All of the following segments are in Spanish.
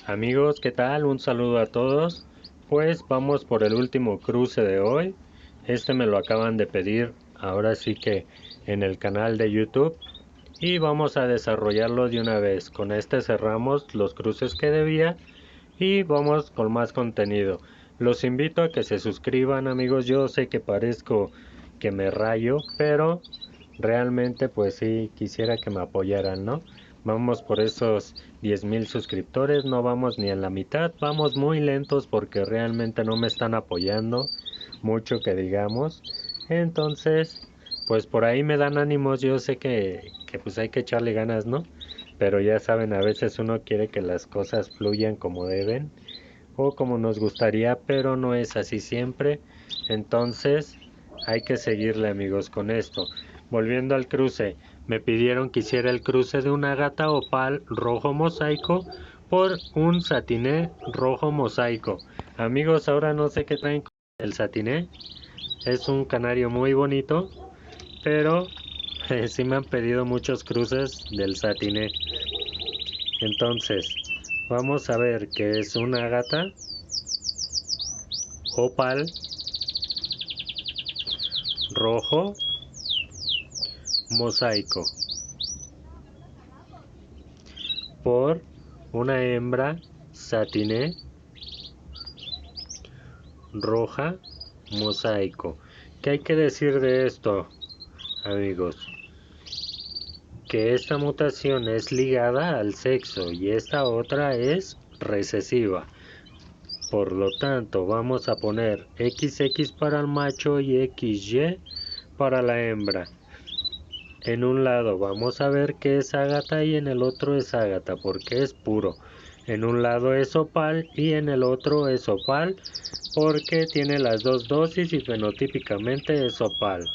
Amigos, ¿qué tal? Un saludo a todos. Pues vamos por el último cruce de hoy. Este me lo acaban de pedir ahora sí que en el canal de YouTube y vamos a desarrollarlo de una vez. Con este cerramos los cruces que debía y vamos con más contenido. Los invito a que se suscriban, amigos. Yo sé que parezco que me rayo, pero realmente pues sí quisiera que me apoyaran, ¿no? Vamos por esos 10,000 suscriptores, no vamos ni a la mitad, vamos muy lentos porque realmente no me están apoyando mucho que digamos. Entonces, pues por ahí me dan ánimos, yo sé que pues hay que echarle ganas, ¿no? Pero ya saben, a veces uno quiere que las cosas fluyan como deben o como nos gustaría, pero no es así siempre. Entonces, hay que seguirle, amigos, con esto. Volviendo al cruce, me pidieron que hiciera el cruce de una gata opal rojo mosaico por un satiné rojo mosaico. Amigos, ahora no sé qué traen con el satiné. Es un canario muy bonito, pero sí me han pedido muchos cruces del satiné. Entonces, vamos a ver qué es una gata opal rojo mosaico por una hembra satiné roja mosaico. ¿Qué hay que decir de esto, amigos? Que esta mutación es ligada al sexo y esta otra es recesiva. Por lo tanto, vamos a poner XX para el macho y XY para la hembra. En un lado vamos a ver que es ágata y en el otro es ágata porque es puro. En un lado es opal y en el otro es opal porque tiene las dos dosis y fenotípicamente es opal.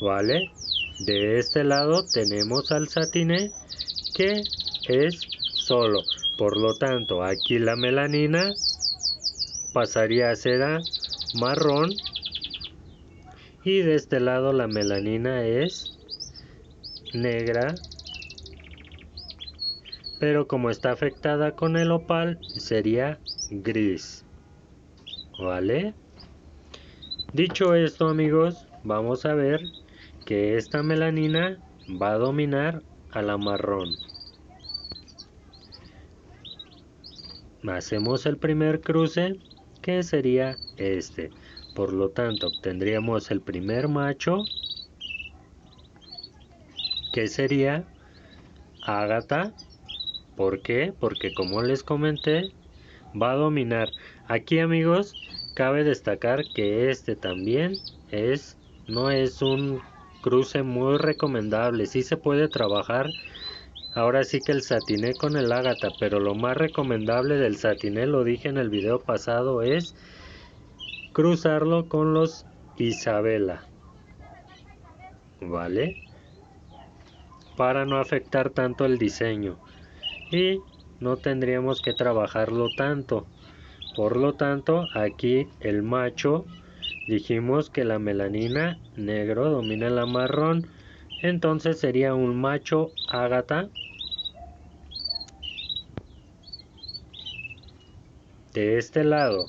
¿Vale? De este lado tenemos al satiné que es solo. Por lo tanto, aquí la melanina pasaría a ser a marrón y de este lado la melanina es negra, pero como está afectada con el opal sería gris. ¿Vale? Dicho esto, amigos, vamos a ver que esta melanina va a dominar a la marrón. Hacemos el primer cruce, que sería este. Por lo tanto, obtendríamos el primer macho, que sería ágata. ¿Por qué? Porque como les comenté, va a dominar. Aquí, amigos, cabe destacar que este también no es un cruce muy recomendable. Sí se puede trabajar ahora sí que el satiné con el ágata, pero lo más recomendable del satiné, lo dije en el video pasado, es cruzarlo con los Isabela, ¿vale? Para no afectar tanto el diseño y no tendríamos que trabajarlo tanto. Por lo tanto, aquí el macho, dijimos que la melanina negro domina la marrón, entonces sería un macho ágata. De este lado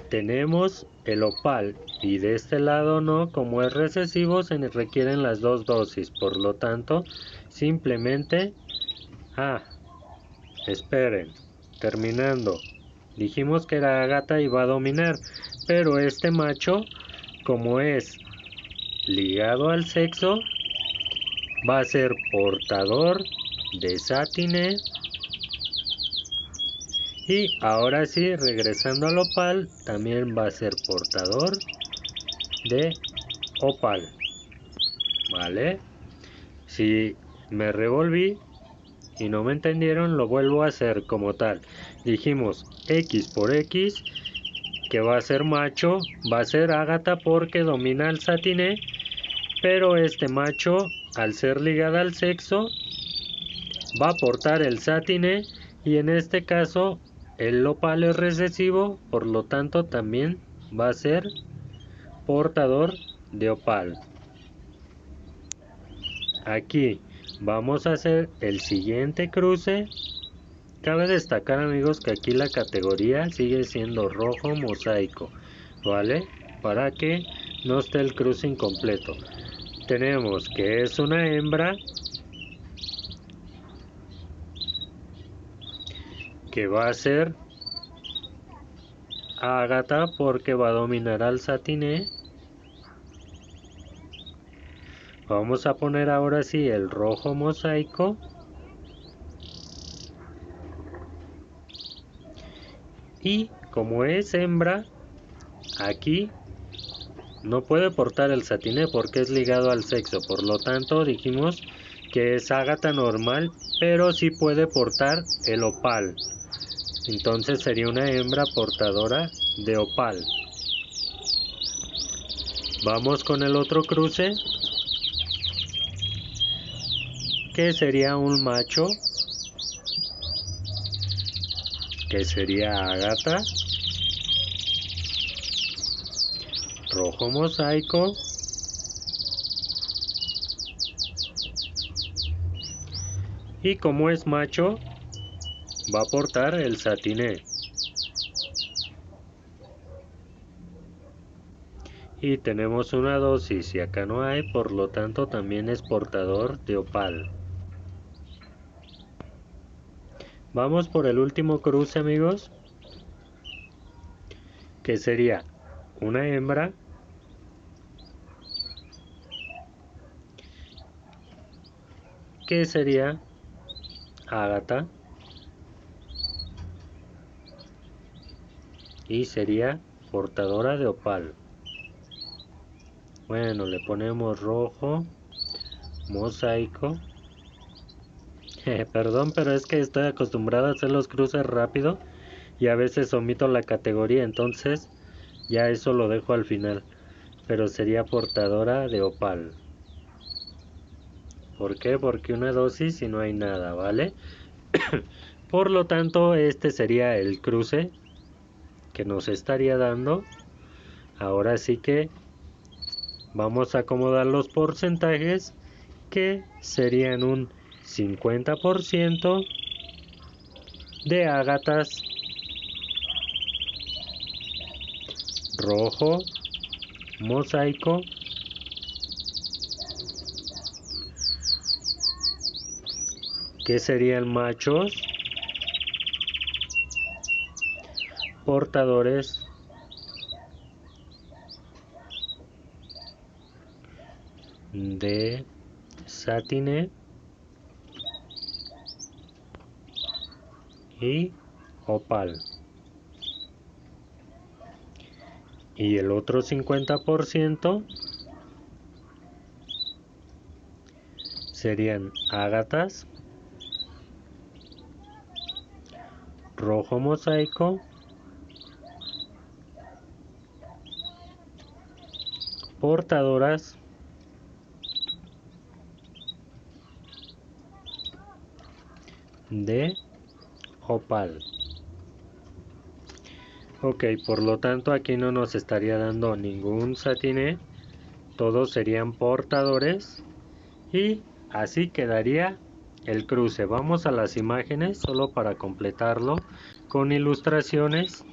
tenemos el opal y de este lado no, como es recesivo se requieren las dos dosis, por lo tanto simplemente esperen, terminando, dijimos que era ágata y va a dominar, pero este macho, como es ligado al sexo, va a ser portador de satiné. Y ahora sí, regresando al opal, también va a ser portador de opal. ¿Vale? Si me revolví y no me entendieron, lo vuelvo a hacer como tal. Dijimos X por X, que va a ser macho, va a ser ágata porque domina el satiné, pero este macho, al ser ligada al sexo, va a portar el satiné y en este caso el opal es recesivo, por lo tanto también va a ser portador de opal. Aquí vamos a hacer el siguiente cruce Cabe destacar, amigos, que aquí la categoría sigue siendo rojo mosaico, ¿vale? Para que no esté el cruce incompleto. Tenemos que es una hembra que va a ser ágata porque va a dominar al satiné. Vamos a poner ahora sí el rojo mosaico. Y como es hembra, aquí no puede portar el satiné porque es ligado al sexo. Por lo tanto, dijimos que es ágata normal, pero sí puede portar el opal. Entonces sería una hembra portadora de opal. Vamos con el otro cruce, que sería un macho, que sería ágata, rojo mosaico, y como es macho, va a portar el satiné. Y tenemos una dosis y acá no hay, por lo tanto también es portador de opal. Vamos por el último cruce, amigos, que sería una hembra que sería ágata y sería portadora de opal. Bueno, le ponemos rojo mosaico. Perdón, pero es que estoy acostumbrado a hacer los cruces rápido y a veces omito la categoría, entonces ya eso lo dejo al final. Pero sería portadora de opal. ¿Por qué? Porque una dosis y no hay nada, ¿vale? Por lo tanto, este sería el cruce que nos estaría dando. Ahora sí que vamos a acomodar los porcentajes, que serían un 50% de ágatas rojo mosaico, que serían machos portadores de satiné y opal. Y el otro 50% serían ágatas rojo mosaico portadoras de opal. Ok, por lo tanto aquí no nos estaría dando ningún satiné, todos serían portadores y así quedaría el cruce. Vamos a las imágenes solo para completarlo con ilustraciones.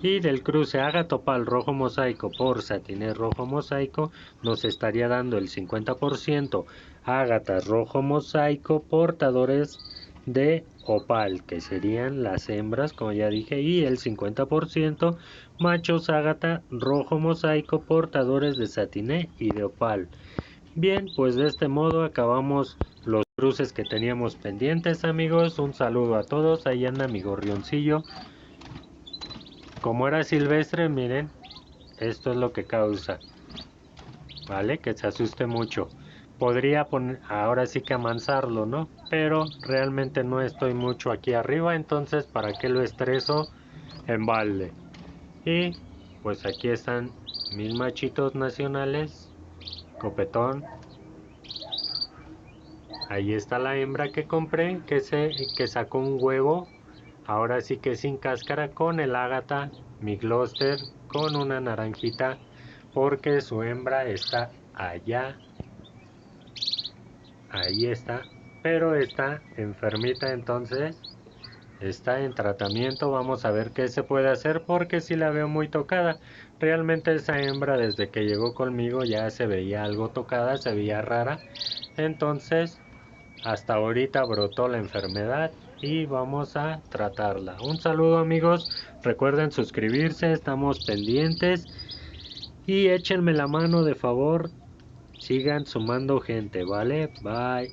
Y del cruce ágata opal rojo mosaico por satiné rojo mosaico nos estaría dando el 50% ágatas rojo mosaico portadores de opal, que serían las hembras, como ya dije, y el 50% machos ágata rojo mosaico portadores de satiné y de opal. Bien, pues de este modo acabamos los cruces que teníamos pendientes, amigos. Un saludo a todos. Ahí anda mi gorrioncillo. Como era silvestre, miren, esto es lo que causa, ¿vale? Que se asuste mucho. Podría poner, ahora sí que amansarlo, ¿no? Pero realmente no estoy mucho aquí arriba, entonces ¿para qué lo estreso en balde? Y pues aquí están mis machitos nacionales, copetón. Ahí está la hembra que compré, que sacó un huevo, ahora sí que sin cáscara, con el ágata, mi Gloucester, con una naranjita, porque su hembra está allá, ahí está, pero está enfermita, entonces está en tratamiento. Vamos a ver qué se puede hacer porque si la veo muy tocada. Realmente esa hembra desde que llegó conmigo ya se veía algo tocada, se veía rara. Entonces hasta ahorita brotó la enfermedad y vamos a tratarla. Un saludo amigos, recuerden suscribirse, estamos pendientes y échenme la mano de favor, sigan sumando gente, ¿vale? Bye.